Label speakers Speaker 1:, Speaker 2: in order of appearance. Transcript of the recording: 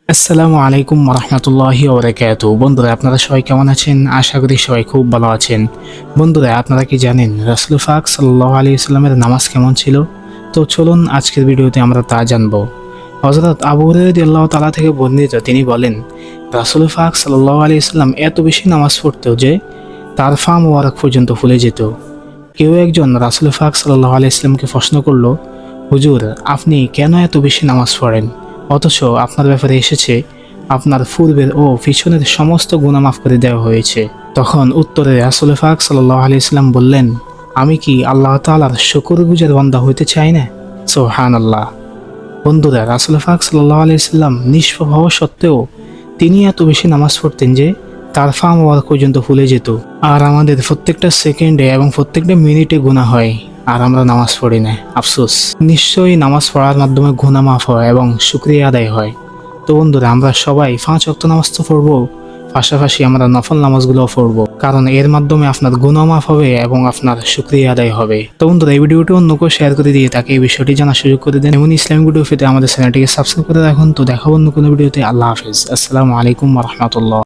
Speaker 1: আসসালামু আলাইকুম রহমতুল্লাহি ওবরাকাতুহু। বন্ধুরা, আপনারা সবাই কেমন আছেন? আশা করি সবাই খুব ভালো আছেন। বন্ধুরা, আপনারা কি জানেন রাসূল পাক সাল্লাল্লাহু আলাইহি ওয়াসাল্লামের নামাজ কেমন ছিল? তো চলুন আজকের ভিডিওতে আমরা তা জানব। হযরত আবু হুরায়রা রাদিয়াল্লাহু তাআলা থেকে বর্ণিত, তিনি বলেন, রাসূল পাক সাল্লাল্লাহু আলাইহি ওয়াসাল্লাম এত বেশি নামাজ পড়তো যে তার পা মোবারক পর্যন্ত ফুলে যেত। কেউ একজন রাসূল পাক সাল্লাল্লাহু আলাইহি ওয়াসাল্লামকে প্রশ্ন করল, হুজুর, আপনি কেন এত বেশি নামাজ পড়েন, অথচ আপনার ব্যাপারে এসেছে আপনার পূর্বের ও পিছনের সমস্ত গুনাহ মাফ করে দেওয়া হয়েছে? তখন উত্তরে রাসূল পাক সাল্লাল্লাহু আলাইহি ওয়াসাল্লাম বললেন, আমি কি আল্লাহ তাআলার শুকরগুজার বান্দা হইতে চাই না? সুবহানাল্লাহ। বন্ধুরা, রাসূল পাক সাল্লাল্লাহু আলাইহি ওয়াসাল্লাম নিষ্পাপ হওয়া সত্ত্বেও তিনি এত বেশি নামাজ পড়তেন যে তার পা মোবারক পর্যন্ত ফুলে যেত। আর আমাদের প্রত্যেকটা সেকেন্ডে এবং প্রত্যেকটা মিনিটে গুনাহ হয়, আর আমরা নামাজ পড়ি না। আফসোস। নিশ্চয়ই নামাজ পড়ার মাধ্যমে গুনাহ মাফ হয় এবং শুকরিয়া আদায় হয়। তো বন্ধুরা, আমরা সবাই 5 ওয়াক্ত নামাজ তো পড়বো, পাশাপাশি আমরা নফল নামাজগুলোও পড়বো, কারণ এর মাধ্যমে আপনার গুনাহ মাফ হবে এবং আপনার শুকরিয়া আদায় হবে। তো বন্ধুরা, এই ভিডিওটি অন্যকেও শেয়ার করে দিয়ে তাকে এই বিষয়টি জানার সুযোগ করে দেন। এমন ইসলামিক ভিডিও পেতে আমাদের চ্যানেলটিকে সাবস্ক্রাইব করে রাখুন। তো দেখাবো অন্য কোনো ভিডিওতে। আল্লাহ হাফেজ। আসসালামু আলাইকুম রহমতুল্লাহ।